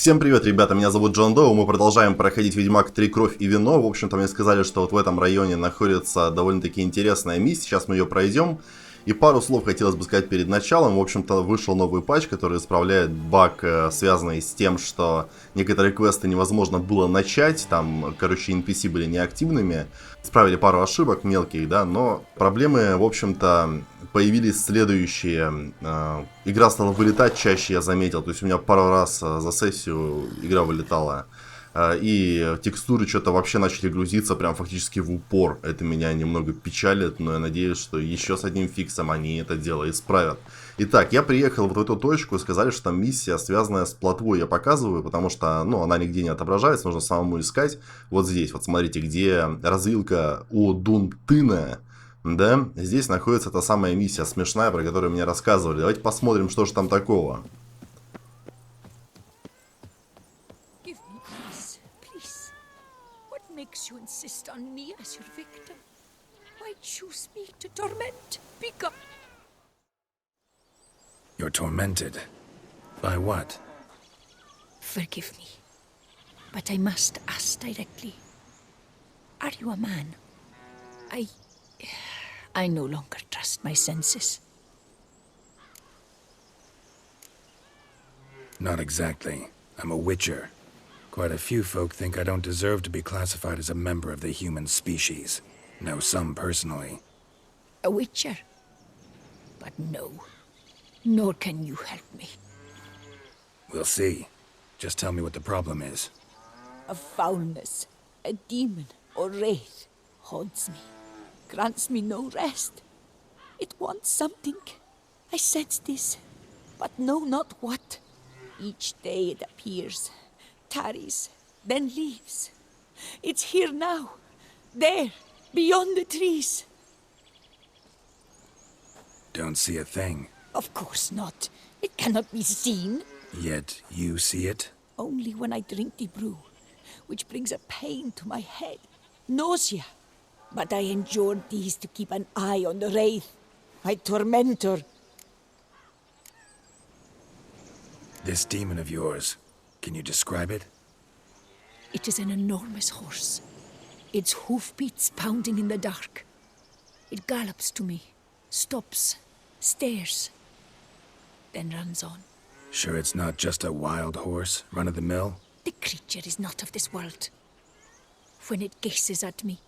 Всем привет, ребята, меня зовут Джон Доу, мы продолжаем проходить Ведьмак 3, Кровь и Вино. В общем-то, мне сказали, что вот в этом районе находится довольно-таки интересная миссия, сейчас мы ее пройдем. И пару слов хотелось бы сказать перед началом. В общем-то, вышел новый патч, который исправляет баг, связанный с тем, что некоторые квесты невозможно было начать. Там, короче, NPC были неактивными. Исправили пару ошибок мелких, да, но проблемы, в общем-то, появились следующие. Игра стала вылетать чаще, я заметил. То есть у меня пару раз за сессию игра вылетала. И текстуры что-то вообще начали грузиться прям фактически в упор. Это меня немного печалит, но я надеюсь, что еще с одним фиксом они это дело исправят. Итак, я приехал вот в эту точку и сказали, что там миссия, связанная с плотвой, я показываю, потому что, ну, она нигде не отображается, нужно самому искать. Вот здесь, вот смотрите, где развилка Аддон, да, здесь находится та самая миссия смешная, про которую мне рассказывали. Давайте посмотрим, что же там такого. Makes you insist on me as your victim? Why choose me to torment? Speak up. You're tormented. By what? Forgive me, but I must ask directly. Are you a man? I no longer trust my senses. Not exactly. I'm a witcher. Quite a few folk think I don't deserve to be classified as a member of the human species. Know some personally. A witcher? But no, nor can you help me. We'll see. Just tell me what the problem is. A foulness, a demon or wraith haunts me, grants me no rest. It wants something. I sense this, but know not what. Each day it appears, tarries, then leaves. It's here now, there, beyond the trees. Don't see a thing. Of course not. It cannot be seen. Yet you see it? Only when I drink the brew, which brings a pain to my head, nausea. But I endured these to keep an eye on the wraith, my tormentor. This demon of yours, can you describe it? It is an enormous horse, its hoofbeats pounding in the dark. It gallops to me, stops, stares, then runs on. Sure it's not just a wild horse, run-of-the-mill? The creature is not of this world. When it gazes at me,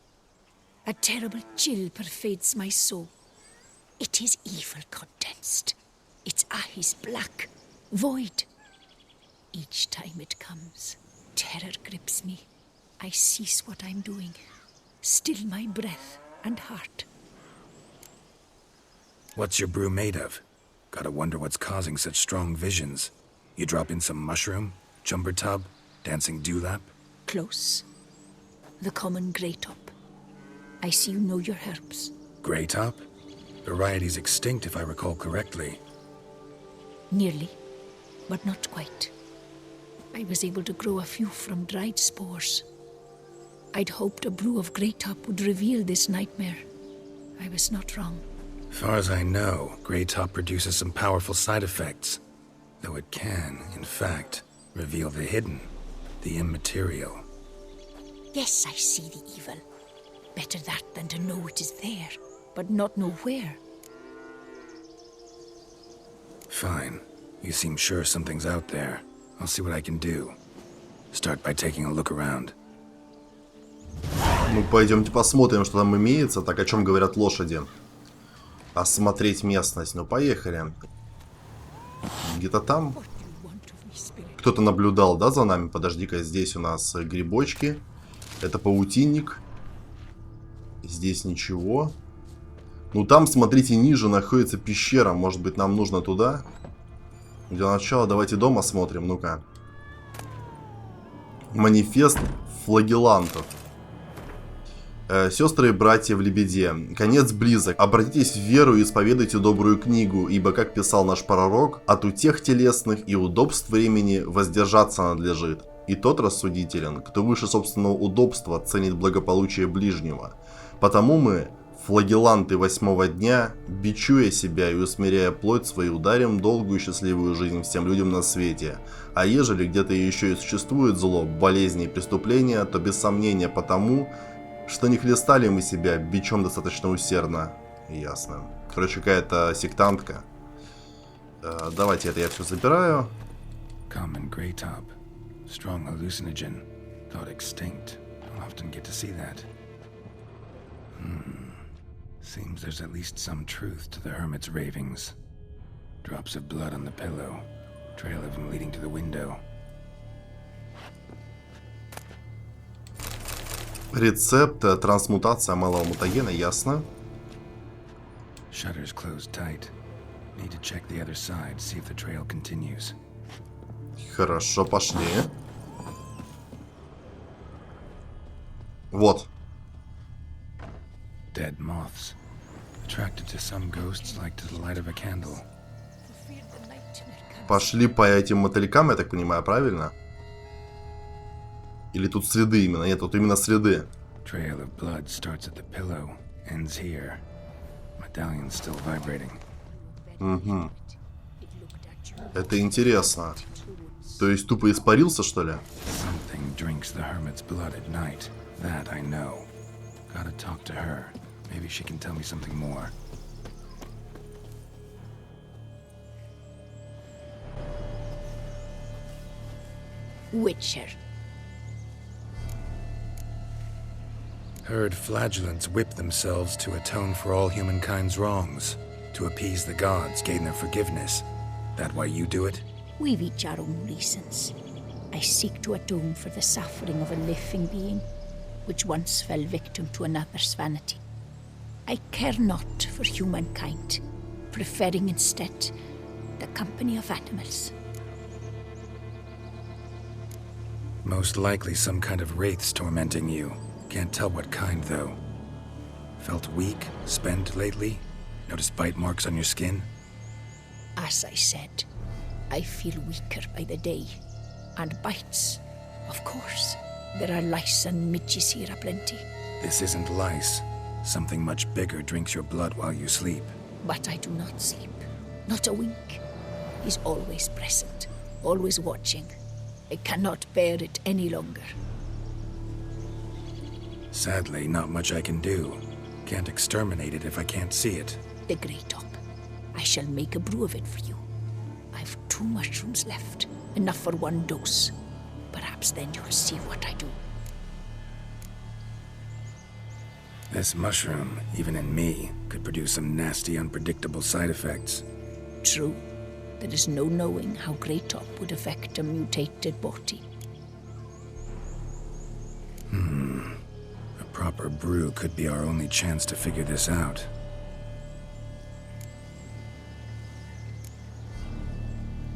a terrible chill pervades my soul. It is evil condensed, its eyes black, void. Each time it comes, terror grips me. I cease what I'm doing, still my breath and heart. What's your brew made of? Gotta wonder what's causing such strong visions. You drop in some mushroom, jumper tub, dancing dewlap? Close. The common grey top. I see you know your herbs. Grey top? Variety's extinct if I recall correctly. Nearly, but not quite. I was able to grow a few from dried spores. I'd hoped a brew of grey top would reveal this nightmare. I was not wrong. Far as I know, grey top produces some powerful side effects. Though it can, in fact, reveal the hidden, the immaterial. Yes, I see the evil. Better that than to know it is there, but not know where. Fine. You seem sure something's out there. I'll see what I can do. Start by taking a look around. Ну, пойдемте посмотрим, что там имеется. Так, о чем говорят лошади? Осмотреть местность. Ну, поехали. Где-то там кто-то наблюдал, да, за нами? Подожди-ка, здесь у нас грибочки. Это паутинник. Здесь ничего. Ну, там, смотрите, ниже находится пещера. Может быть, нам нужно туда? Для начала давайте дом осмотрим. Ну-ка. Манифест флагелантов. Сестры и братья в лебеде. Конец близок. Обратитесь в веру и исповедуйте добрую книгу, ибо, как писал наш пророк, от утех телесных и удобств времени воздержаться надлежит. И тот рассудителен, кто выше собственного удобства ценит благополучие ближнего. Потому мы Флагеланты 8-го дня, бичуя себя и усмиряя плоть свою, дарим долгую и счастливую жизнь всем людям на свете. А ежели где-то еще и существует зло, болезни и преступления, то без сомнения потому, что не хлестали мы себя бичом достаточно усердно. Ясно. Короче, какая-то сектантка. Давайте это я все забираю. Common gray top. Strong hallucinogen. Thought extinct. Don't often get to see that. Seems there's at least some truth to the hermit's ravings. Drops of blood on the pillow. Trail of him leading to the window. Рецепт трансмутация малого мутагена, ясно. Shutters closed tight. Need to check the other side, see if the trail continues. Хорошо, пошли. Вот. Dead moths. Attracted to some ghosts like to the light of a candle. Пошли по этим мотылькам, я так понимаю, правильно? Или тут следы именно? Нет, тут именно следы. Trail of blood starts at the pillow, ends here. Medallion's still vibrating. Угу. Это интересно. То есть тупо испарился, что ли? Something drinks the hermit's blood at night. That I know. Gotta talk to her. Maybe she can tell me something more. Witcher. Heard flagellants whip themselves to atone for all humankind's wrongs. To appease the gods, gain their forgiveness. That why you do it? We've each our own reasons. I seek to atone for the suffering of a living being, which once fell victim to another's vanity. I care not for humankind, preferring instead the company of animals. Most likely some kind of wraiths tormenting you. Can't tell what kind, though. Felt weak, spent lately? Noticed bite marks on your skin? As I said, I feel weaker by the day. And bites, of course. There are lice and midges here aplenty. This isn't lice. Something much bigger drinks your blood while you sleep. But I do not sleep. Not a wink. He's always present, always watching. I cannot bear it any longer. Sadly, not much I can do. Can't exterminate it if I can't see it. The grey top. I shall make a brew of it for you. I've 2 mushrooms left, enough for 1 dose. Perhaps then you'll see what I do. This mushroom, even in me, could produce some nasty, unpredictable side effects. True. There is no knowing how grey top would affect a mutated body. A proper brew could be our only chance to figure this out.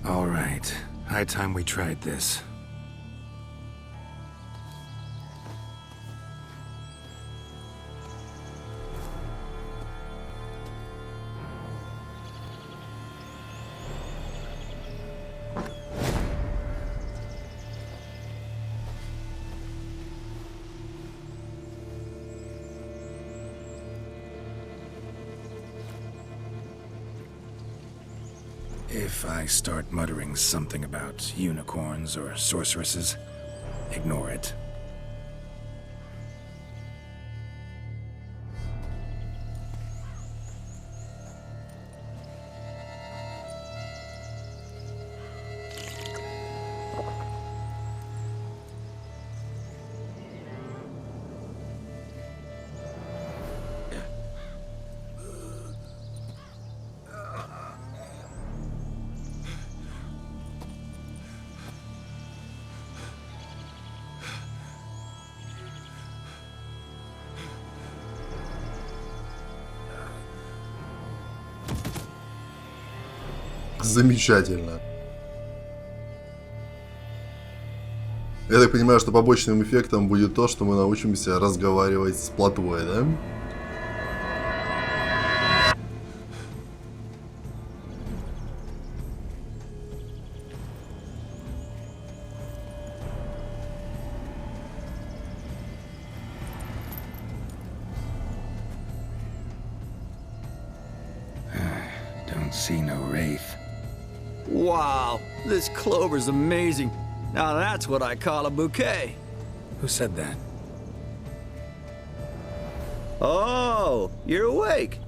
All right. High time we tried this. If I start muttering something about unicorns or sorceresses, ignore it. Замечательно. Я так понимаю, что побочным эффектом будет то, что мы научимся разговаривать с плотвой, да? see no wraith. Wow, this clover's amazing. Now that's what I call a bouquet. Who said that? Oh, you're awake.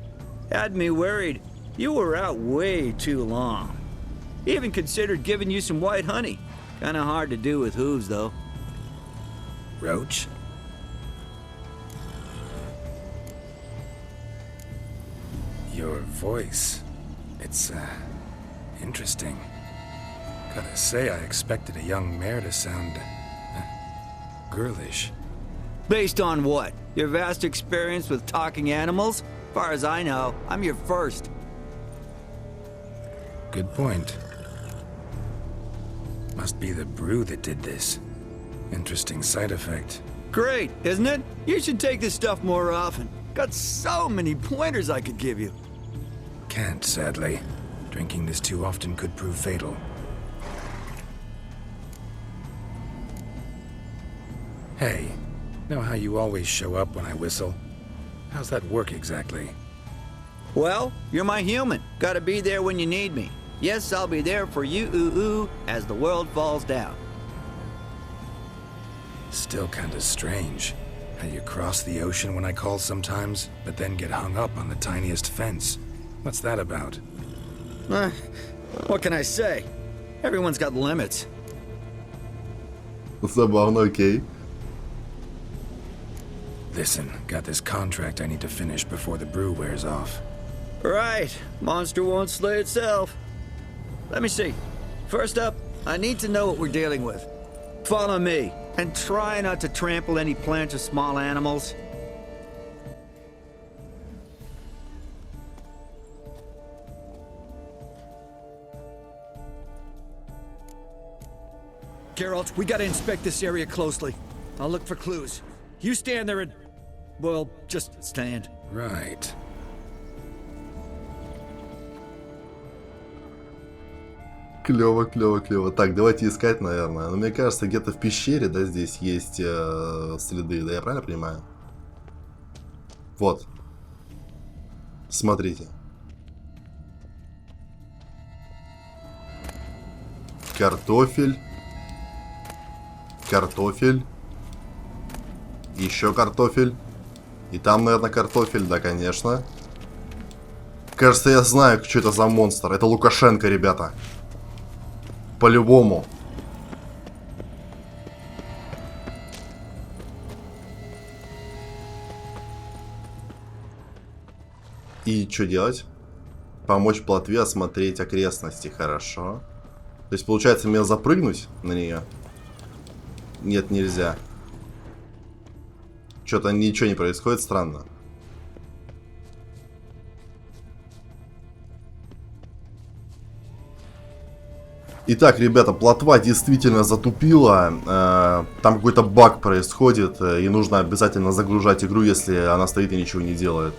Had me worried. You were out way too long. Even considered giving you some white honey. Kinda hard to do with hooves, though. Roach? Your voice. It's, interesting. Gotta say, I expected a young mare to sound, girlish. Based on what? Your vast experience with talking animals? Far as I know, I'm your first. Good point. Must be the brew that did this. Interesting side effect. Great, isn't it? You should take this stuff more often. Got so many pointers I could give you. Can't, sadly. Drinking this too often could prove fatal. Hey, know how you always show up when I whistle? How's that work exactly? Well, you're my human. Gotta be there when you need me. Yes, I'll be there for you, ooh, as the world falls down. Still kinda strange. How you cross the ocean when I call sometimes, but then get hung up on the tiniest fence. What's that about? What can I say? Everyone's got limits. Забавно, окей. Listen, got this contract I need to finish before the brew wears off. Right, monster won't slay itself. Let me see. First up, I need to know what we're dealing with. Follow me, and try not to trample any plants or small animals. Geralt, we gotta inspect this area closely. I'll look for clues. You stand there and... well, just stand. Right. Клево, клево, клево. Так, давайте искать, наверное. Но мне кажется, где-то в пещере, да, здесь есть следы. Да, я правильно понимаю? Вот. Смотрите. Картофель. Картофель. Еще картофель. И там, наверное, картофель, да, конечно. Кажется, я знаю, что это за монстр. Это Лукашенко, ребята. По-любому. И что делать? Помочь плотве осмотреть окрестности. Хорошо. То есть, получается, мне запрыгнуть на нее? Нет, нельзя. Что-то ничего не происходит, странно. Итак, ребята, плотва действительно затупила. Там какой-то баг происходит, и нужно обязательно загружать игру, если она стоит и ничего не делает.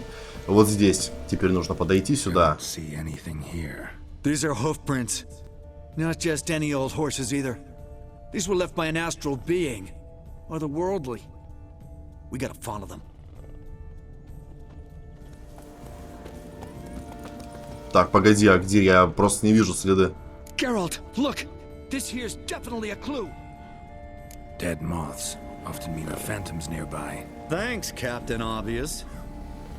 Вот здесь. Теперь нужно подойти сюда. These are hoof prints. Not just any old horses either. These were left by an astral being, or the worldly. We gotta follow them. Так, погоди, а где? Я просто не вижу следы. Geralt, look! This here's definitely a clue. Dead moths often mean there are phantoms nearby. Thanks, Captain Obvious.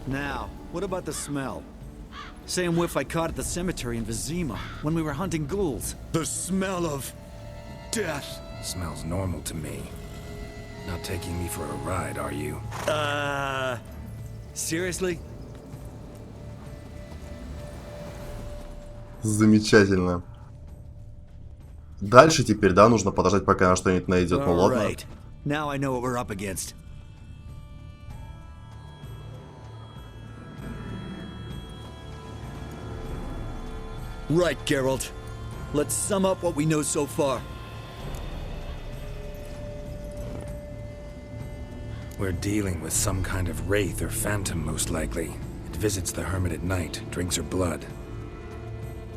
Now, what about the smell? Same whiff I caught at the cemetery in Vizima when we were hunting ghouls. The smell of death. Smells normal to me. Not taking me for a ride, are you? Seriously? Замечательно. Дальше теперь, да, нужно подождать, пока она что-нибудь найдет. Ну ладно. Right. Now I know what we're up against. Right, Geralt. Let's sum up what we know so far. We're dealing with some kind of wraith or phantom, most likely. It visits the hermit at night, drinks her blood.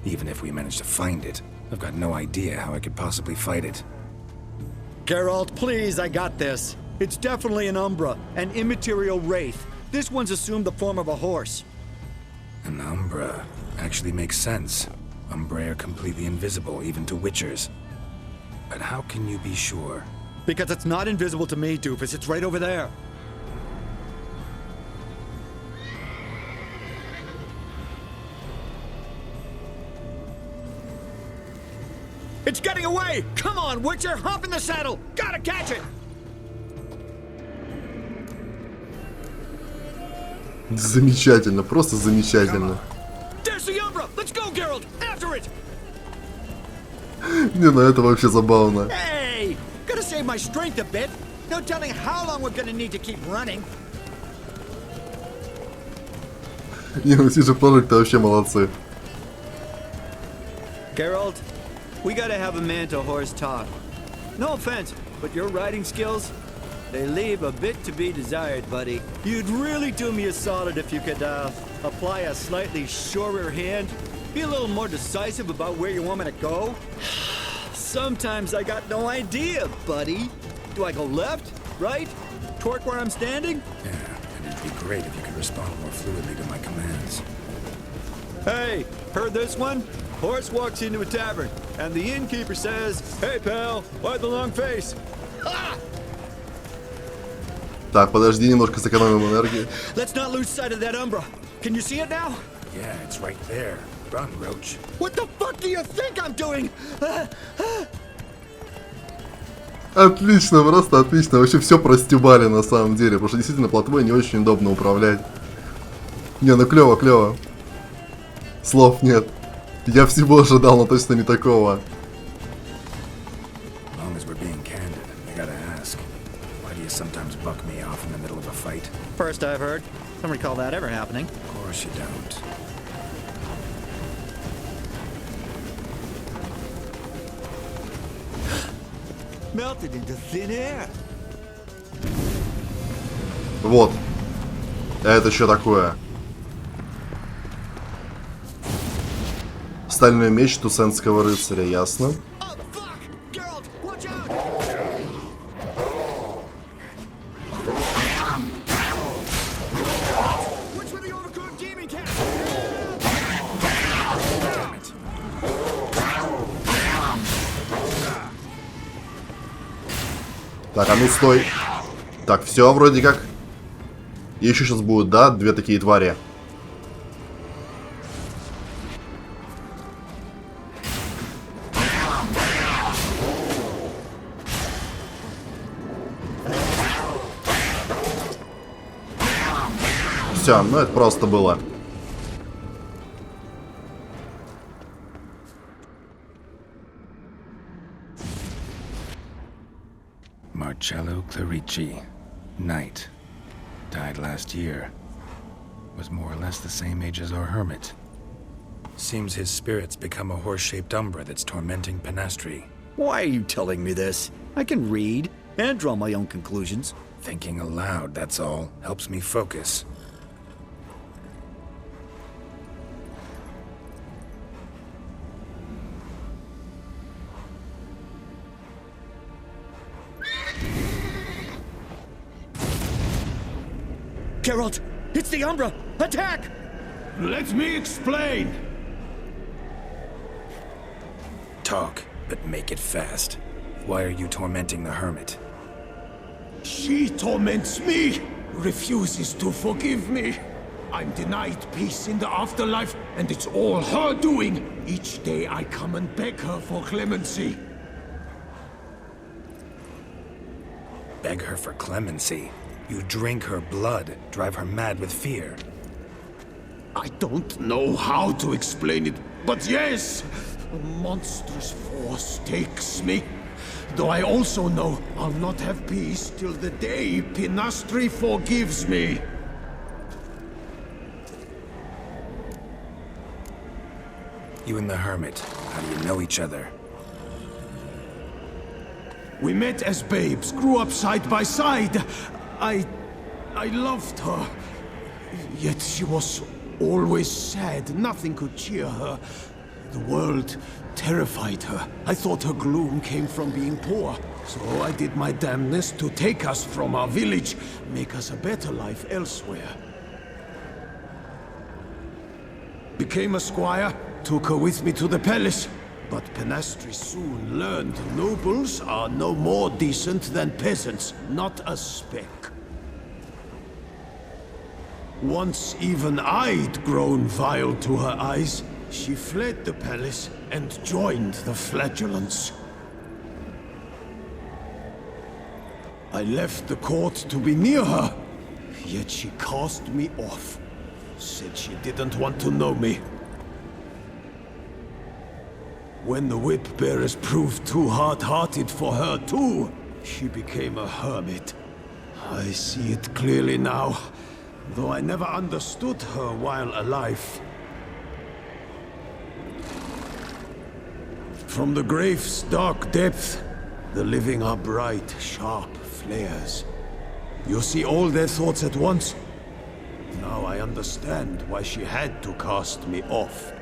Even if we manage to find it, I've got no idea how I could possibly fight it. Geralt, please, I got this. It's definitely an Umbra, an immaterial wraith. This one's assumed the form of a horse. An Umbra, Actually makes sense. Umbrae are completely invisible, even to witchers. But how can you be sure? Because it's not invisible to me, doofus. It's right over there. It's getting away! Come on, Witcher! Hop in the saddle! Gotta catch it! Замечательно, просто замечательно. There's the Umbra! Let's go, Geralt! After it! Не, ну это вообще забавно. Hey! Gotta save my strength a bit. No telling how long we're gonna need to keep running. Не, ну все же прожиг-то вообще молодцы. Geralt, we gotta have a man-to-horse talk. No offense, but your riding skills, they leave a bit to be desired, buddy. You'd really do me a solid if you could, apply a slightly surer hand. Be a little more decisive about where you want me to go. Sometimes I got no idea, buddy. Do I go left, right, torque where I'm standing? Yeah, and it'd be great if you could respond more fluidly to my commands. Hey, heard this one? Horse walks into a tavern, and the innkeeper says, "Hey, pal, why the long face?" Ha! Так, подожди, немножко сэкономим энергию. Let's not lose sight of that Umbra. Can you see it now? Yeah, it's right there. Run, Roach. What the fuck do you think I'm doing? Отлично, просто отлично. Вообще все простебали на самом деле, потому что действительно плотвой не очень удобно управлять. Не, ну клево, клево. Слов нет. Я всего ожидал, но точно не такого. Long as we're being candid, I gotta ask, why do you sometimes buck me off in the middle of a fight? First I've heard. Don't recall that ever happening. Of course you don't. Melted into thin air. Вот. Это что такое? Стальной меч Тусенского рыцаря, ясно. Oh, fuck! Geralt, watch out! Which way the overcooked demon cat? Damn it. Так, а ну стой. Так, все вроде как. И еще сейчас будут, да, две такие твари. Все, ну это просто было. Marcello Clarici, knight. Died last year. Was more or less the same age as our hermit. Seems his spirit's become a horse-shaped umbra that's tormenting Penastri. Why are you telling me this? I can read and draw my own conclusions. Thinking aloud, that's all. Helps me focus. Geralt, it's the Umbra! Attack! Let me explain. Talk, but make it fast. Why are you tormenting the hermit? She torments me, refuses to forgive me. I'm denied peace in the afterlife, and it's all her doing. Each day I come and beg her for clemency. Beg her for clemency. You drink her blood, drive her mad with fear. I don't know how to explain it, but yes, a monstrous force takes me. Though I also know I'll not have peace till the day Penastri forgives me. You and the hermit, how do you know each other? We met as babes, grew up side by side. I loved her. Yet she was always sad. Nothing could cheer her. The world terrified her. I thought her gloom came from being poor. So I did my damnedest to take us from our village, make us a better life elsewhere. became a squire, took her with me to the palace. But Penastri soon learned nobles are no more decent than peasants, not a speck. Once even I'd grown vile to her eyes, she fled the palace and joined the flagellants. I left the court to be near her, yet she cast me off. Said she didn't want to know me. When the whip-bearers proved too hard-hearted for her too, she became a hermit. I see it clearly now, though I never understood her while alive. From the grave's dark depth, the living are bright, sharp flares. You see all their thoughts at once. Now I understand why she had to cast me off.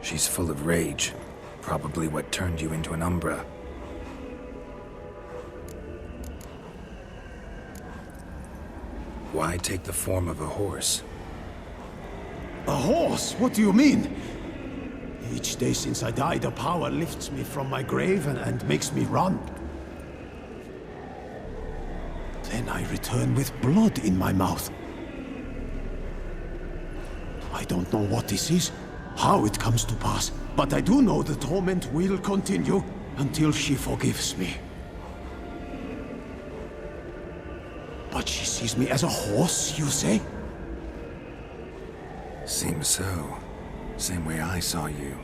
She's full of rage. Probably what turned you into an Umbra. Why take the form of a horse? A horse? What do you mean? Each day since I died, a power lifts me from my grave and makes me run. Then I return with blood in my mouth. I don't know what this is, how it comes to pass, but I do know the torment will continue until she forgives me. But she sees me as a horse, you say? Seems so. Same way I saw you.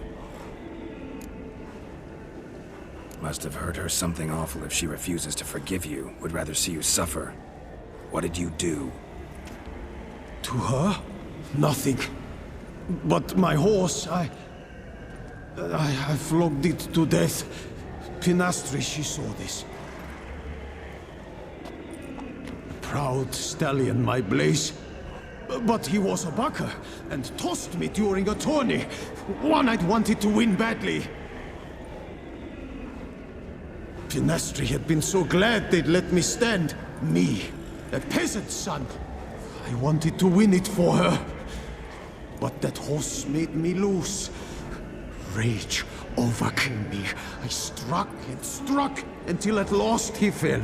Must have heard her something awful if she refuses to forgive you, would rather see you suffer. What did you do? To her? Nothing. But my horse, I flogged it to death. Penastri, she saw this. Proud stallion, my Blaze. But he was a bucker, and tossed me during a tourney. One I'd wanted to win badly. Penastri had been so glad they'd let me stand. Me, a peasant's son. I wanted to win it for her. But that horse made me loose. Rage overcame me. I struck and struck until at last he fell.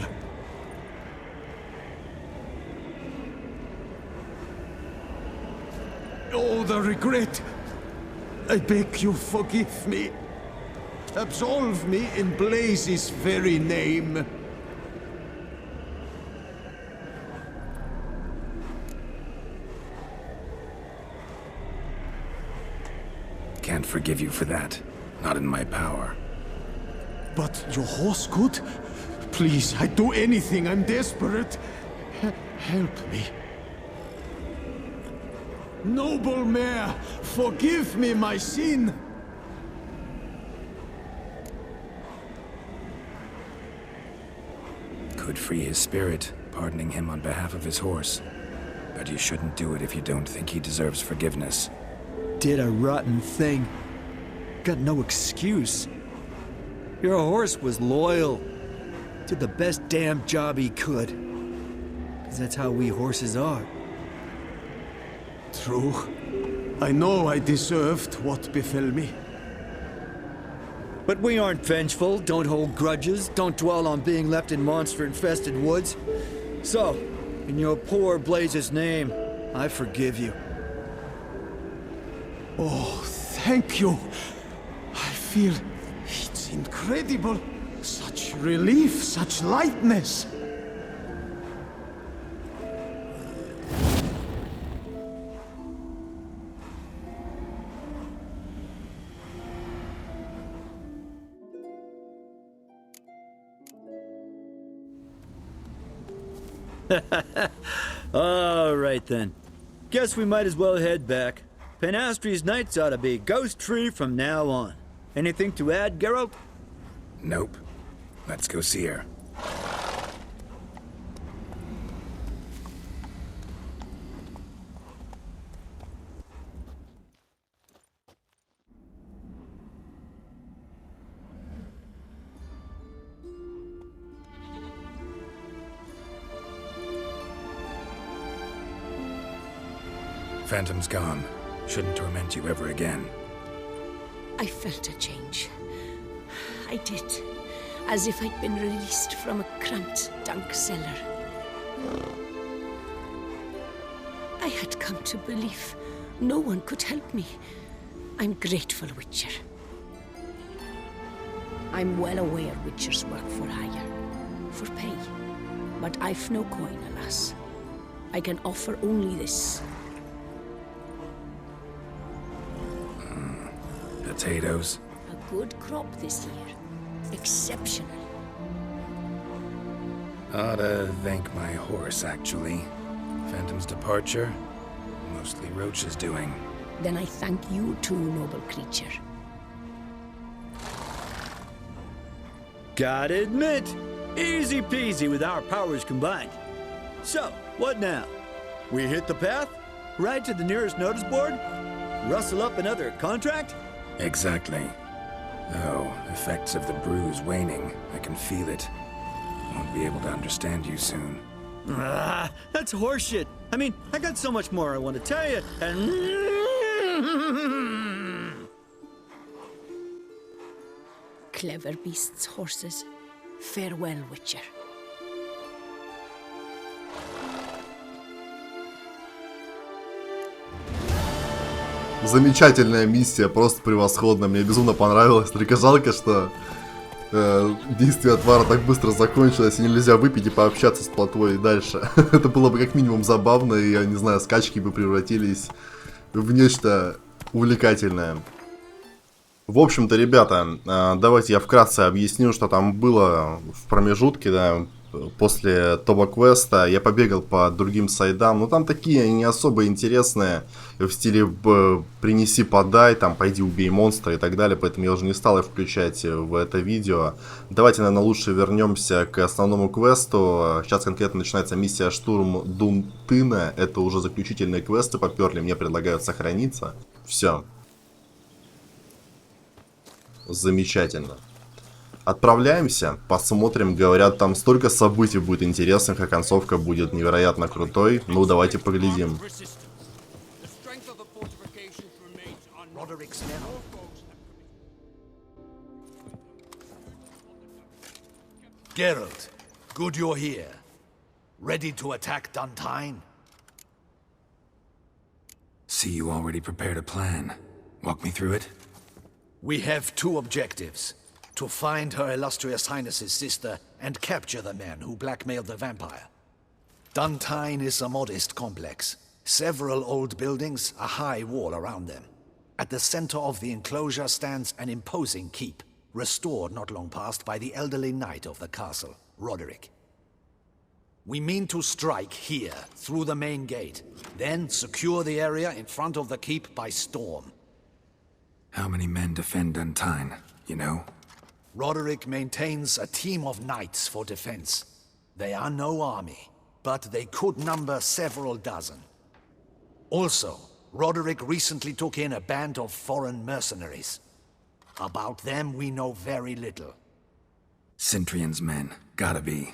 Oh, the regret! I beg you, forgive me. Absolve me in Blaze's very name. Can't forgive you for that. Not in my power. But your horse could? Please, I'd do anything. I'm desperate. Help me. Noble mare, forgive me my sin. Could free his spirit, pardoning him on behalf of his horse. But you shouldn't do it if you don't think he deserves forgiveness. Did a rotten thing. Got no excuse. Your horse was loyal. Did the best damn job he could. 'Cause that's how we horses are. True. I know I deserved what befell me. But we aren't vengeful, don't hold grudges, don't dwell on being left in monster-infested woods. So, in your poor Blaze's name, I forgive you. Oh, thank you. I feel it's incredible. Such relief, such lightness. All right then. Guess we might as well head back. Penastri's nights ought to be ghost-free from now on. Anything to add, Geralt? Nope. Let's go see her. Phantom's gone. Shouldn't torment you ever again. I felt a change. I did. As if I'd been released from a cramped, dank cellar. I had come to believe no one could help me. I'm grateful, Witcher. I'm well aware Witchers work for hire, for pay. But I've no coin, alas. I can offer only this. Potatoes. A good crop this year. Exceptional. Oughta thank my horse, actually. Phantom's departure, mostly Roach's doing. Then I thank you too, noble creature. Gotta admit, easy peasy with our powers combined. So, what now? We hit the path? Right to the nearest notice board? Rustle up another contract? Exactly. Oh, effects of the bruise waning. I can feel it. Won't be able to understand you soon. Ah, that's horseshit. I mean, I got so much more I want to tell you, and... Clever beasts, horses. Farewell, Witcher. Замечательная миссия, просто превосходная. Мне безумно понравилось. Только жалко, что действие отвара так быстро закончилось, и нельзя выпить и пообщаться с плотвой дальше. Это было бы как минимум забавно, и, я не знаю, скачки бы превратились в нечто увлекательное. В общем-то, ребята, давайте я вкратце объясню, что там было в промежутке, да. После тоба-квеста я побегал по другим сайдам, но там такие не особо интересные, в стиле принеси, подай, там пойди убей монстра и так далее, поэтому я уже не стал их включать в это видео. Давайте, наверное, лучше вернемся к основному квесту. Сейчас конкретно начинается миссия Штурм Дунтына, это уже заключительные квесты поперли, мне предлагают сохраниться. Все. Замечательно. Отправляемся, посмотрим, говорят, там столько событий будет интересных, а концовка будет невероятно крутой. Ну, давайте поглядим. Geralt, good you're here. Ready to attack Duntine? See, you already prepared a plan. Walk me through it. We have two objectives. To find Her Illustrious Highness's sister and capture the men who blackmailed the vampire. Duntine is a modest complex. Several old buildings, a high wall around them. At the center of the enclosure stands an imposing keep, restored not long past by the elderly knight of the castle, Roderick. We mean to strike here, through the main gate, then secure the area in front of the keep by storm. How many men defend Duntine, you know? Roderick maintains a team of knights for defense. They are no army, but they could number several dozen. Also, Roderick recently took in a band of foreign mercenaries. About them we know very little. Cintrian's men, gotta be.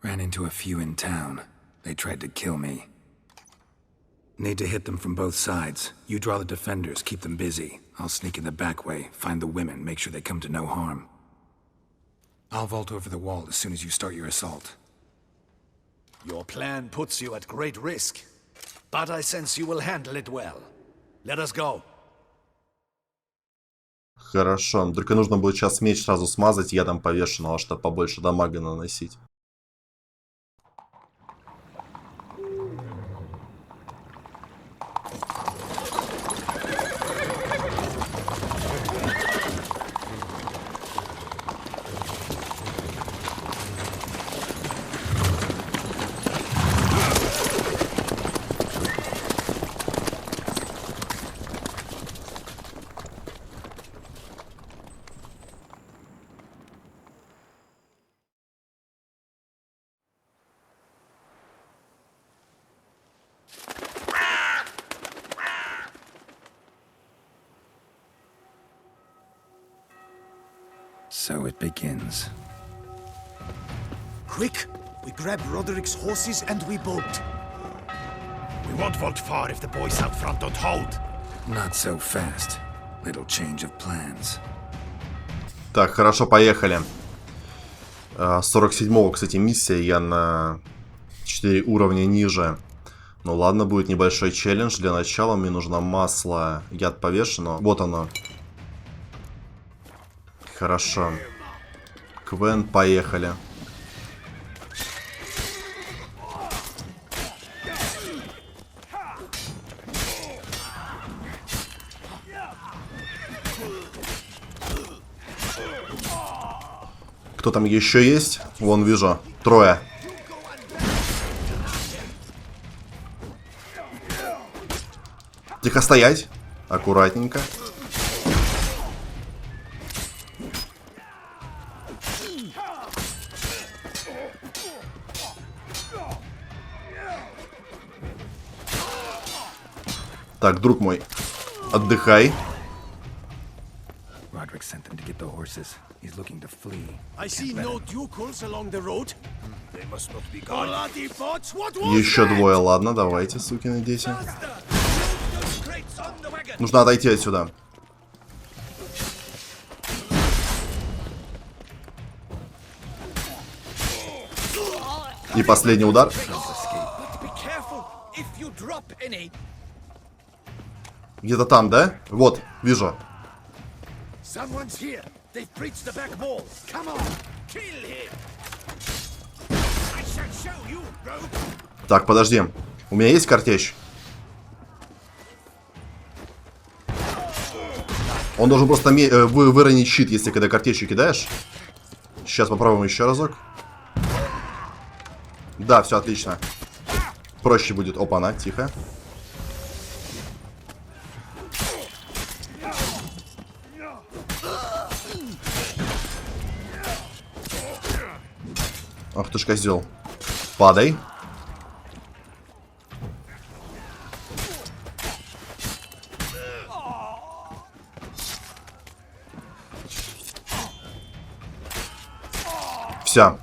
Ran into a few in town. They tried to kill me. Need to hit them from both sides. You draw the defenders, keep them busy. I'll sneak in the back way, find the women, make sure they come to no harm. I'll vault over the wall as soon as you start your assault. Your plan puts you at great risk, but I sense you will handle it well. Let us go. Хорошо, только нужно будет сейчас меч сразу смазать ядом повешенного, чтобы побольше дамага наносить. So it begins. Quick! We grab Roderick's horses and we bolt. We won't vault far if the boys out front don't hold. Not so fast. Little change of plans. Так, хорошо, поехали. 47-го, кстати, миссия. Я на 4 уровня ниже. Ну ладно, будет небольшой челлендж. Для начала мне нужно масло. Яд повешено. Вот оно. Хорошо. Квен, поехали. Кто там еще есть? Вон, вижу. 3. Тихо стоять. Аккуратненько. Так, друг мой, отдыхай. Еще 2, ладно, давайте, сукины дети. Нужно отойти отсюда. И последний удар. Где-то там, да? Вот, вижу. Так, подожди. У меня есть картечь? Он должен просто выронить щит, если когда картечью кидаешь. Сейчас попробуем еще разок. Да, все отлично. Проще будет. Опа-на, тихо. Ах ты ж козел. Падай. Все.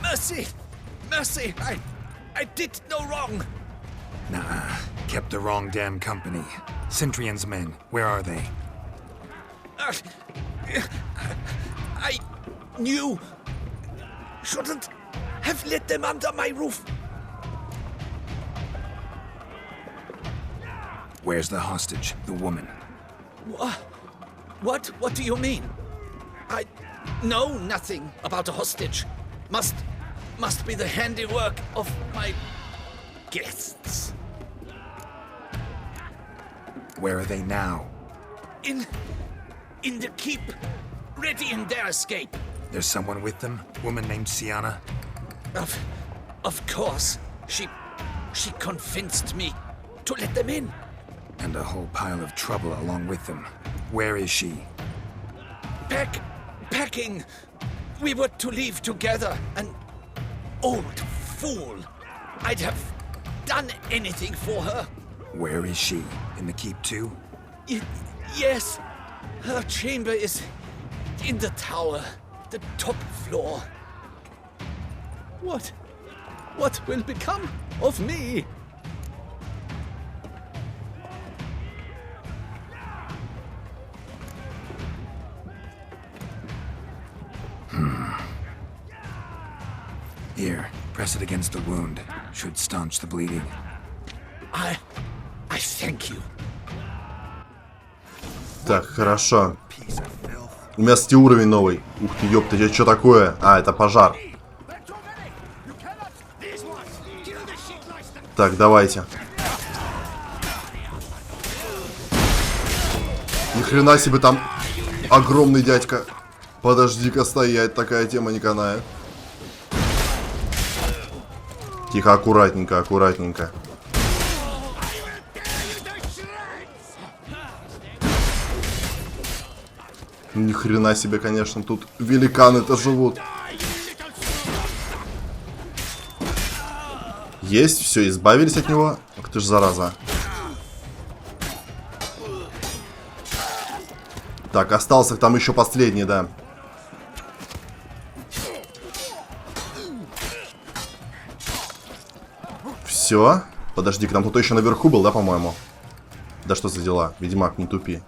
Mercy! Mercy! I did no wrong! Nah, kept the wrong damn company. Centrion's men, where are they? I knew. Shouldn't have let them under my roof. Where's the hostage, the woman? What do you mean? I know nothing about a hostage. Must be the handiwork of my guests. Where are they now? In the keep, ready in their escape. There's someone with them? Woman named Sienna? Of course. She convinced me to let them in. And a whole pile of trouble along with them. Where is she? Packing. We were to leave together. An old fool. I'd have done anything for her. Where is she? In the keep too? Yes. Her chamber is in the tower, the top floor. What will become of me? Here, press it against the wound. Should staunch the bleeding. I thank you. Так, хорошо. У меня, кстати, уровень новый. Ух ты, ёпта, это что такое? А, это пожар. Так, давайте. Ни хрена себе там огромный дядька. Подожди-ка стоять, такая тема не канает. Тихо, аккуратненько, аккуратненько. Ни хрена себе, конечно, тут великаны-то живут. Есть, все, избавились от него. Ах ты ж зараза. Так, остался там еще последний, да. все. Подожди-ка, там кто-то еще наверху был, да, по-моему? Да что за дела? Ведьмак, не тупи.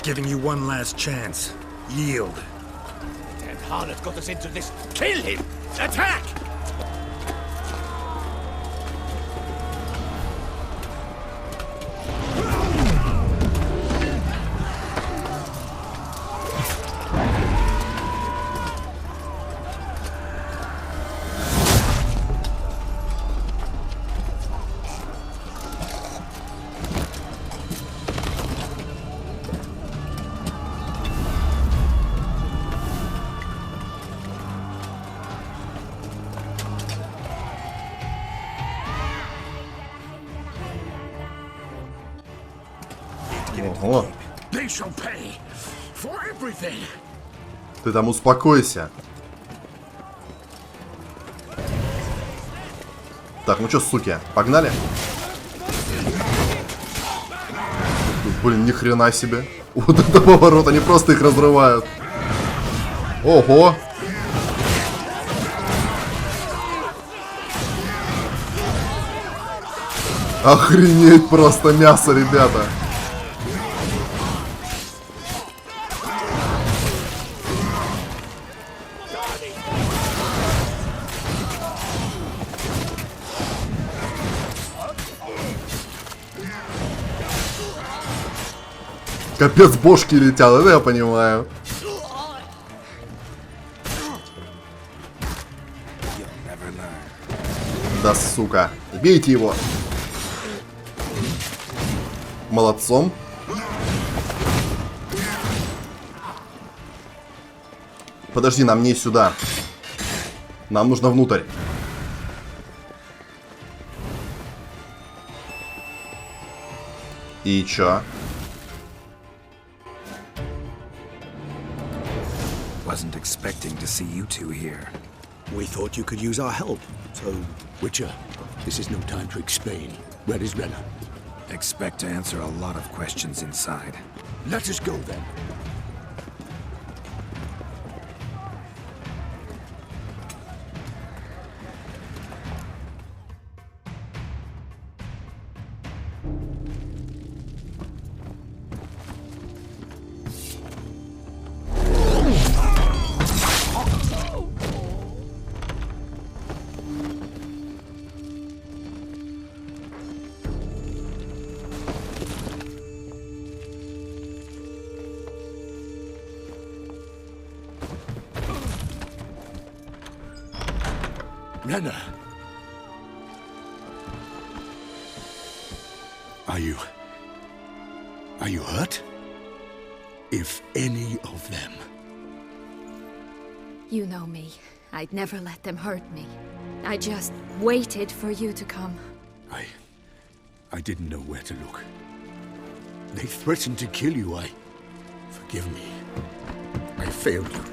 Giving you one last chance. Yield. That harlot got us into this. Kill him! Attack! Ого. They shall pay for everything. Ты там успокойся. Так, ну чё, суки, погнали? Блин, ни хрена себе. Вот это поворот, они просто их разрывают. Ого. Охренеть просто мясо, ребята. Капец, бошки летят, это я понимаю. Да, сука. Бейте его. Молодцом. Подожди, нам не сюда. Нам нужно внутрь. И чё? Wasn't expecting to see you two here. We thought you could use our help. So, Witcher, this is no time to explain. Where is Renna? Expect to answer a lot of questions inside. Let us go then. Renna! Are you hurt? If any of them. You know me. I'd never let them hurt me. I just waited for you to come. I didn't know where to look. They threatened to kill you. Forgive me. I failed you.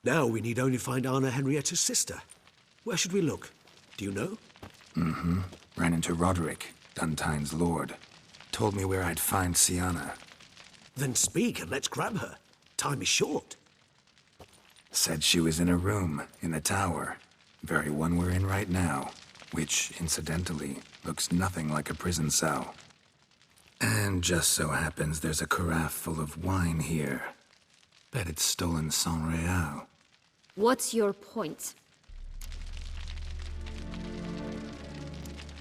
Now we need only find Anna Henrietta's sister. Where should we look? Do you know? Mm-hmm. Ran into Roderick, Duntine's lord. Told me where I'd find Sienna. Then speak and let's grab her. Time is short. Said she was in a room in the tower. Very one we're in right now. Which, incidentally, looks nothing like a prison cell. And just so happens there's a carafe full of wine here. Bet it's stolen Sans Real. What's your point?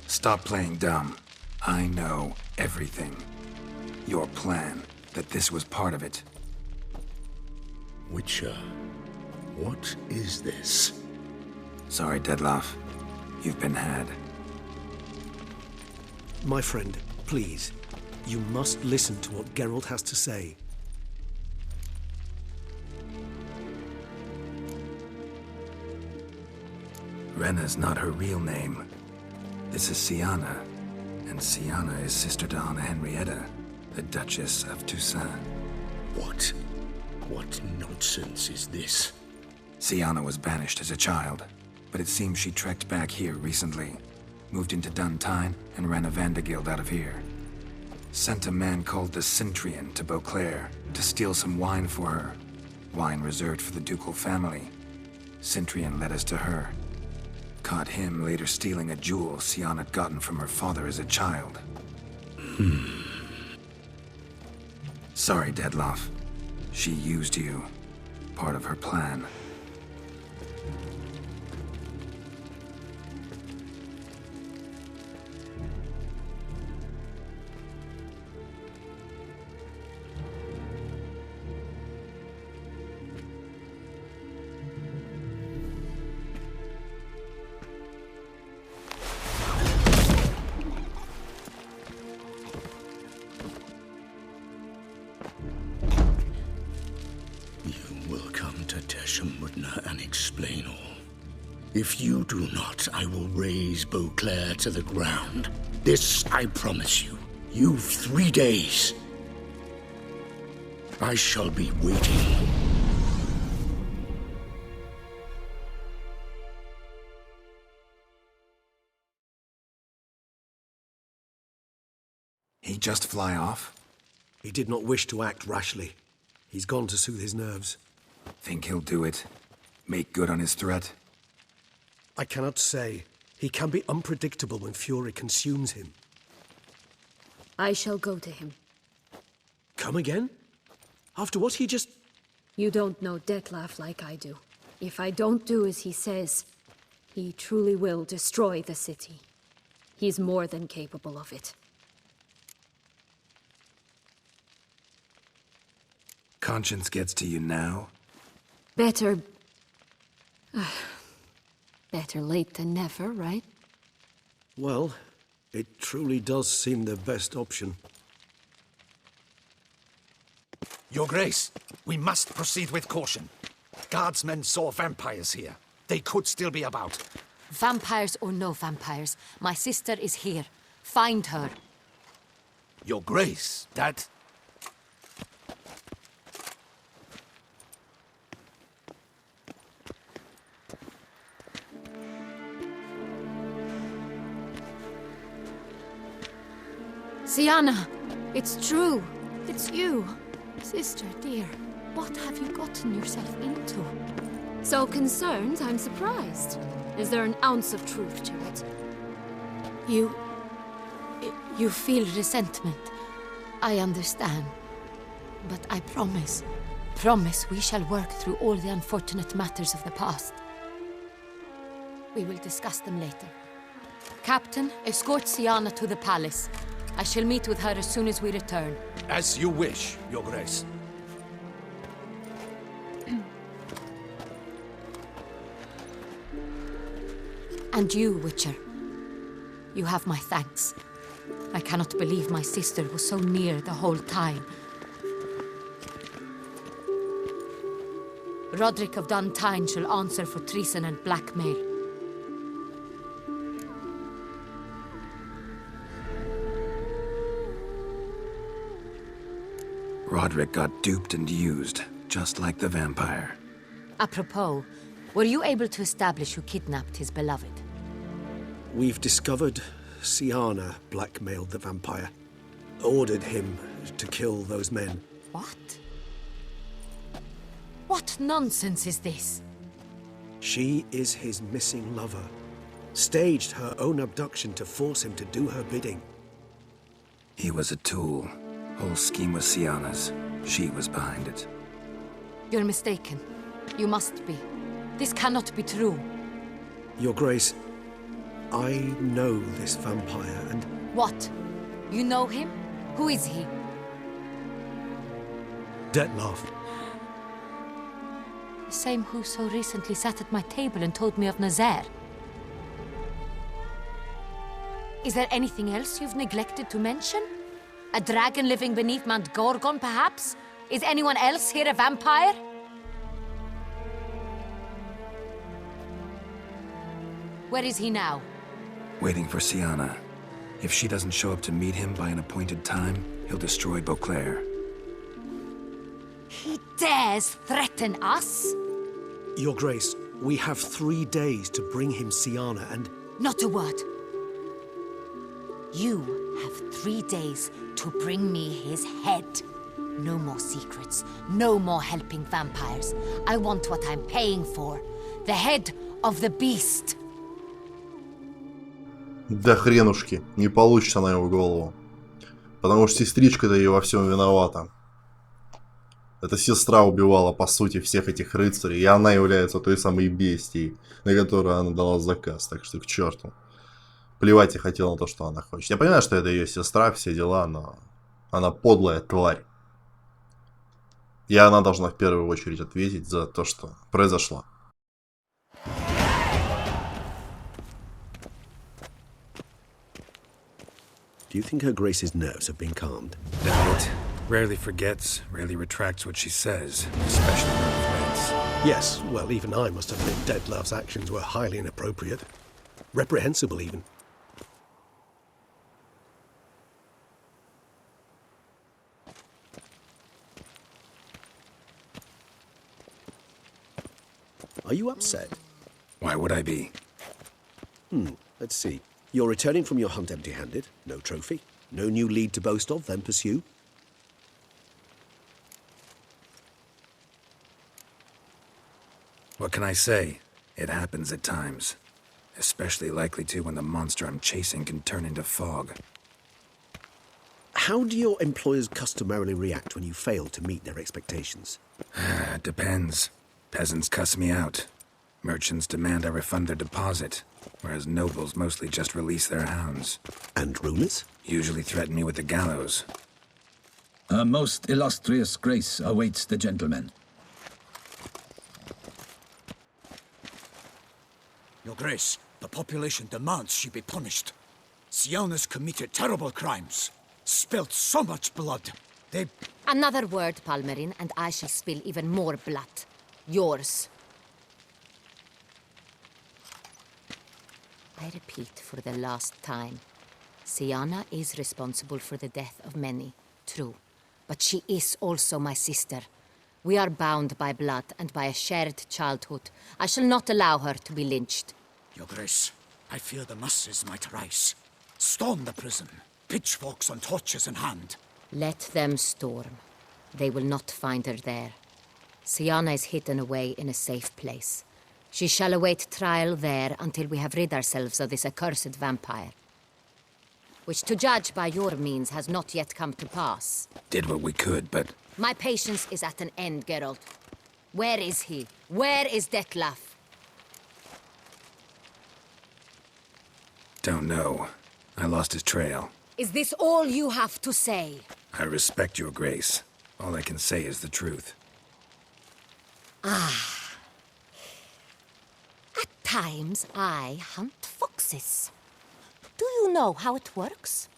Stop playing dumb. I know everything. Your plan, that this was part of it. Witcher, what is this? Sorry, Dettlaff. You've been had. My friend, please. You must listen to what Geralt has to say. Rena's not her real name. This is Sienna, and Sienna is sister to Anna Henrietta, the Duchess of Toussaint. What nonsense is this? Sienna was banished as a child, but it seems she trekked back here recently, moved into Duntine, and ran a Vanderguild out of here. Sent a man called the Centurion to Beauclair to steal some wine for her. Wine reserved for the ducal family. Centurion led us to her. Caught him later stealing a jewel Sienna had gotten from her father as a child. Sorry, Dedloff. She used you. Part of her plan. And explain all. If you do not, I will raise Beauclair to the ground. This I promise you. You've 3 days. I shall be waiting. He just fly off? He did not wish to act rashly. He's gone to soothe his nerves. Think he'll do it? Make good on his threat? I cannot say. He can be unpredictable when fury consumes him. I shall go to him. Come again? After what he just... You don't know Detlef like I do. If I don't do as he says, he truly will destroy the city. He's more than capable of it. Conscience gets to you now? Better... better late than never, right? Well, it truly does seem the best option. Your Grace, we must proceed with caution. Guardsmen saw vampires here. They could still be about. Vampires or no vampires, my sister is here. Find her. Your Grace, that... Sienna, it's true. It's you. Sister, dear, what have you gotten yourself into? So concerned, I'm surprised. Is there an ounce of truth to it? You feel resentment. I understand. But I promise we shall work through all the unfortunate matters of the past. We will discuss them later. Captain, escort Sienna to the palace. I shall meet with her as soon as we return. As you wish, Your Grace. And you, Witcher. You have my thanks. I cannot believe my sister was so near the whole time. Roderick of Duntine shall answer for treason and blackmail. Roderick got duped and used, just like the vampire. Apropos, were you able to establish who kidnapped his beloved? We've discovered Sienna blackmailed the vampire. Ordered him to kill those men. What? What nonsense is this? She is his missing lover. Staged her own abduction to force him to do her bidding. He was a tool. Whole scheme was Sienna's. She was behind it. You're mistaken. You must be. This cannot be true. Your Grace, I know this vampire and... What? You know him? Who is he? Detlef. The same who so recently sat at my table and told me of Nazaire. Is there anything else you've neglected to mention? A dragon living beneath Mount Gorgon, perhaps? Is anyone else here a vampire? Where is he now? Waiting for Siana. If she doesn't show up to meet him by an appointed time, he'll destroy Beauclair. He dares threaten us? Your Grace, we have 3 days to bring him Siana and... Not a word. You have 3 days to bring me his head. No more secrets. No more helping vampires. I want what I'm paying for. The head of the beast. Да хренушки, не получится на его голову. Потому что сестричка-то ее во всем виновата. Эта сестра убивала, по сути, всех этих рыцарей, и она является той самой бестией, на которую она дала заказ. Так что к черту. Плевать я хотел на то, что она хочет. Я понимаю, что это ее сестра, все дела, но она подлая тварь. И она должна в первую очередь ответить за то, что произошло. Do you think Her Grace's nerves have been calmed? Doubt it. Rarely forgets, rarely retracts what she says, especially when threats. Yes, well, even I must admit Detlav's actions were highly inappropriate. Reprehensible, even. Are you upset? Why would I be? Let's see. You're returning from your hunt empty-handed. No trophy. No new lead to boast of, then pursue. What can I say? It happens at times. Especially likely to when the monster I'm chasing can turn into fog. How do your employers customarily react when you fail to meet their expectations? It depends. Peasants cuss me out. Merchants demand I refund their deposit, whereas nobles mostly just release their hounds. And rulers? Usually threaten me with the gallows. A most illustrious grace awaits the gentleman. Your Grace, the population demands she be punished. Siana's committed terrible crimes. Spilt so much blood. They... Another word, Palmerin, and I shall spill even more blood. Yours. I repeat for the last time. Siana is responsible for the death of many, true. But she is also my sister. We are bound by blood and by a shared childhood. I shall not allow her to be lynched. Your Grace, I fear the masses might rise. Storm the prison, pitchforks and torches in hand. Let them storm. They will not find her there. Siana is hidden away in a safe place. She shall await trial there until we have rid ourselves of this accursed vampire. Which, to judge by your means, has not yet come to pass. Did what we could, but... My patience is at an end, Geralt. Where is he? Where is Detlef? Don't know. I lost his trail. Is this all you have to say? I respect your grace. All I can say is the truth. At times, I hunt foxes. Do you know how it works?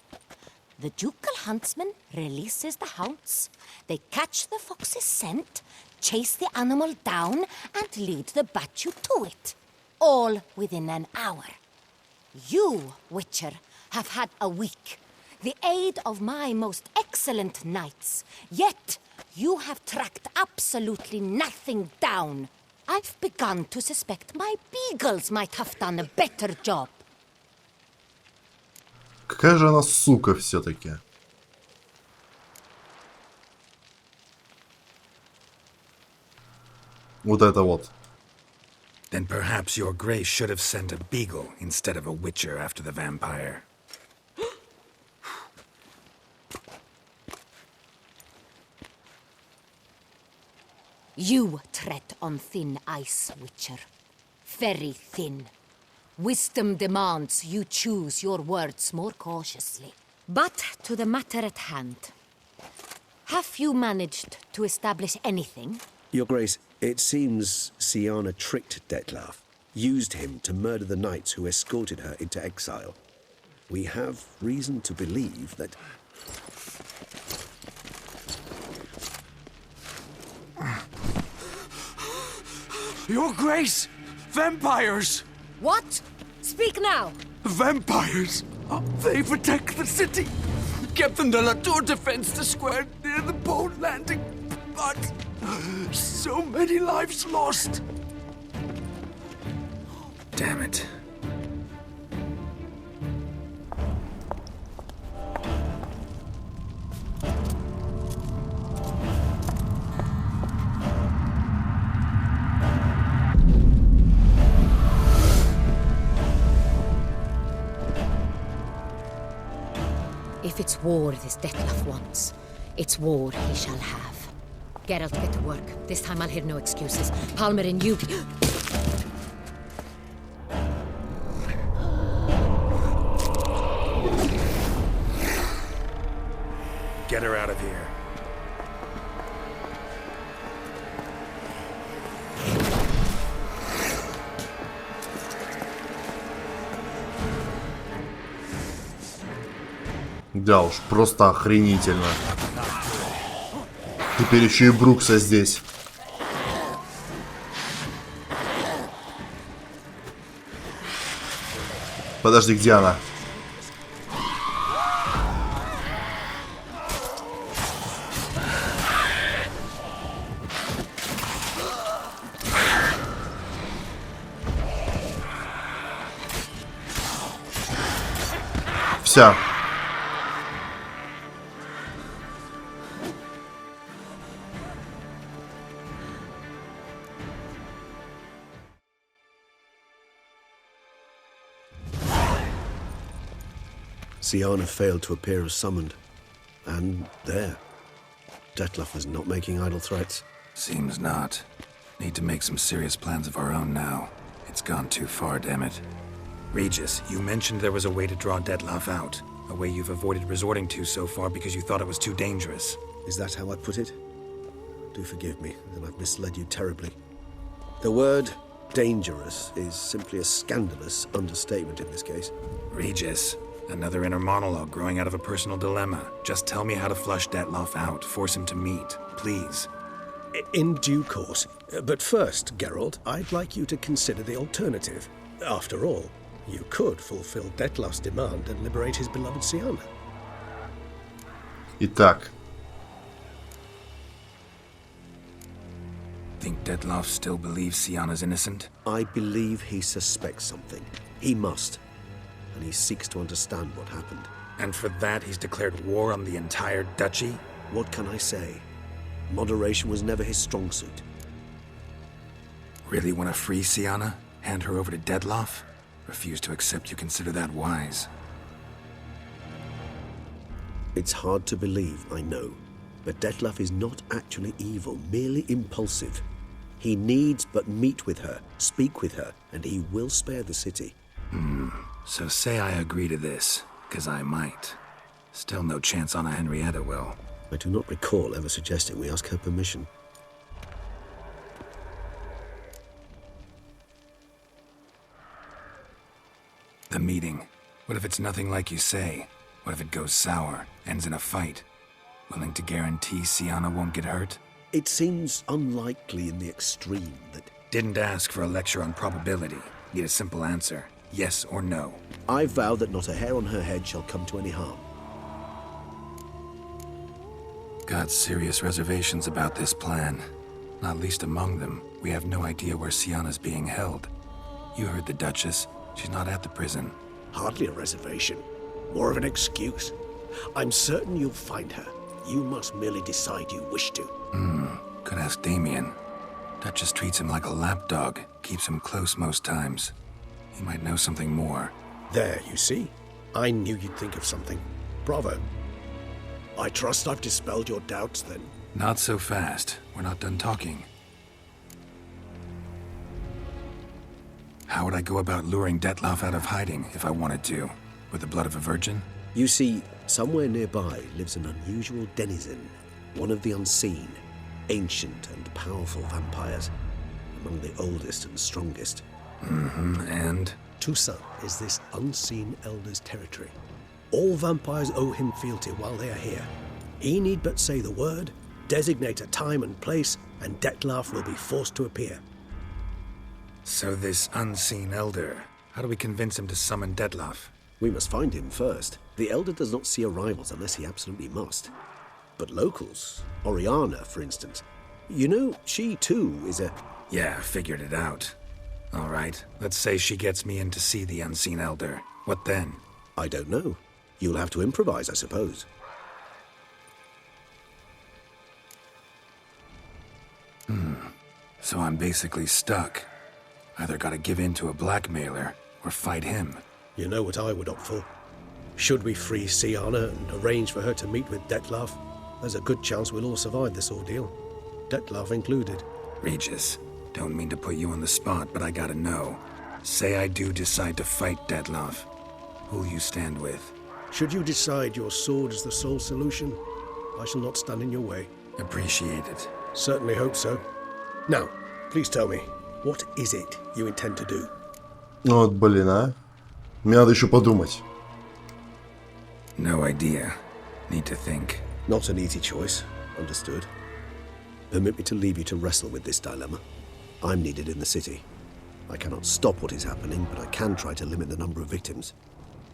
The ducal huntsman releases the hounds. They catch the fox's scent, chase the animal down, and lead the battue to it. All within an hour. You, Witcher, have had a week. The aid of my most excellent knights. Yet, you have tracked absolutely nothing down. I've begun to suspect my beagles might have done a better job. Какая же она сука все-таки. Вот это вот. Then perhaps your grace should have sent a beagle instead of a witcher after the vampire. You tread on thin ice, Witcher. Very thin. Wisdom demands you choose your words more cautiously. But to the matter at hand. Have you managed to establish anything? Your Grace, it seems Siana tricked Detlef, used him to murder the knights who escorted her into exile. We have reason to believe that... Your Grace! Vampires! What? Speak now! Vampires! They protect the city! Captain de la Tour defends the square near the boat landing, but so many lives lost! Damn it. If it's war this Detlef wants, it's war he shall have. Geralt, get to work. This time I'll hear no excuses. Palmer and you... Get her out of here. Да уж, просто охренительно. Теперь еще и Брукса здесь. Подожди, где она? Вся. Sienna failed to appear as summoned. And there. Detlef was not making idle threats. Seems not. Need to make some serious plans of our own now. It's gone too far, damn it. Regis, you mentioned there was a way to draw Detlef out. A way you've avoided resorting to so far because you thought it was too dangerous. Is that how I put it? Do forgive me, that I've misled you terribly. The word dangerous is simply a scandalous understatement in this case. Regis, another inner monologue growing out of a personal dilemma. Just tell me how to flush Detlef out, force him to meet, please. In due course. But first, Geralt, I'd like you to consider the alternative. After all, you could fulfill Detlef's demand and liberate his beloved Sienna. Итак. Think Detlef still believes Sienna's innocent? I believe he suspects something. He must. And he seeks to understand what happened. And for that he's declared war on the entire duchy? What can I say? Moderation was never his strong suit. Really want to free Sienna? Hand her over to Detlef? Refuse to accept you consider that wise. It's hard to believe, I know. But Detlef is not actually evil, merely impulsive. He needs but meet with her, speak with her, and he will spare the city. So say I agree to this, 'cause I might. Still no chance Anna Henrietta will. I do not recall ever suggesting we ask her permission. The meeting. What if it's nothing like you say? What if it goes sour, ends in a fight? Willing to guarantee Sienna won't get hurt? It seems unlikely in the extreme that... Didn't ask for a lecture on probability. Need a simple answer. Yes or no. I vow that not a hair on her head shall come to any harm. Got serious reservations about this plan. Not least among them, we have no idea where Sienna's being held. You heard the Duchess. She's not at the prison. Hardly a reservation. More of an excuse. I'm certain you'll find her. You must merely decide you wish to. Could ask Damien. Duchess treats him like a lapdog. Keeps him close most times. He might know something more. There, you see? I knew you'd think of something. Bravo. I trust I've dispelled your doubts, then. Not so fast. We're not done talking. How would I go about luring Detlef out of hiding if I wanted to? With the blood of a virgin? You see, somewhere nearby lives an unusual denizen, one of the unseen, ancient and powerful vampires, among the oldest and strongest. And? Toussaint is this unseen elder's territory. All vampires owe him fealty while they are here. He need but say the word, designate a time and place, and Detlef will be forced to appear. So this unseen elder, How do we convince him to summon Dettlaff? We must find him first. The Elder does not see arrivals unless he absolutely must. But locals, Oriana, for instance, you know, she too is a... Yeah, figured it out. All right, let's say she gets me in to see the unseen Elder. What then? I don't know. You'll have to improvise, I suppose. So I'm basically stuck. Either gotta give in to a blackmailer, or fight him. You know what I would opt for. Should we free Siana and arrange for her to meet with Dettlaff, there's a good chance we'll all survive this ordeal. Dettlaff included. Regis, don't mean to put you on the spot, but I gotta know. Say I do decide to fight Dettlaff. Who'll you stand with? Should you decide your sword is the sole solution, I shall not stand in your way. Appreciate it. Certainly hope so. Now, please tell me, what is it you intend to do? Вот, блин, а. Мне надо еще подумать. No idea. Need to think. Not an easy choice, understood. Permit me to leave you to wrestle with this dilemma. I'm needed in the city. I cannot stop what is happening, but I can try to limit the number of victims.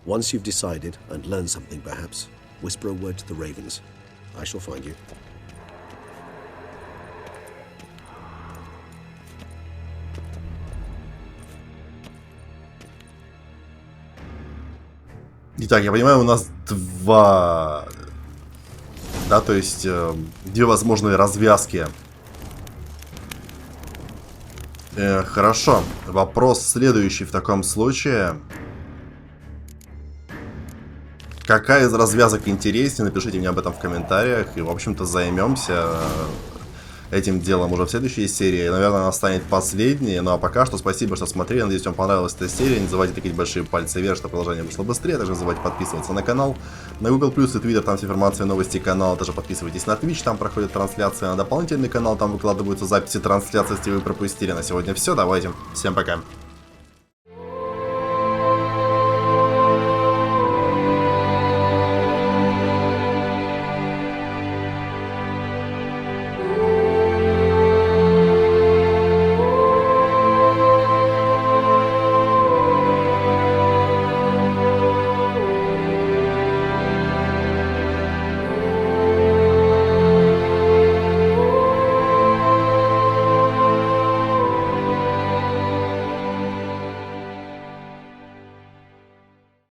Once you've decided, and learned something perhaps, whisper a word to the ravens. I shall find you. Итак, я понимаю, у нас два... Да, то есть две возможные развязки. Хорошо. Вопрос следующий в таком случае. Какая из развязок интереснее? Напишите мне об этом в комментариях. И, в общем-то, займемся этим делом уже в следующей серии. Наверное, она станет последней. Ну а пока что спасибо, что смотрели. Надеюсь, вам понравилась эта серия. Не забывайте тыкать большие пальцы вверх, чтобы продолжение вышло быстрее. Также не забывайте подписываться на канал. На Google Plus и Twitter, там вся информация, новости канала. Также подписывайтесь на Twitch, там проходят трансляции. На дополнительный канал, там выкладываются записи трансляций, если вы пропустили. На сегодня все. Давайте. Всем пока.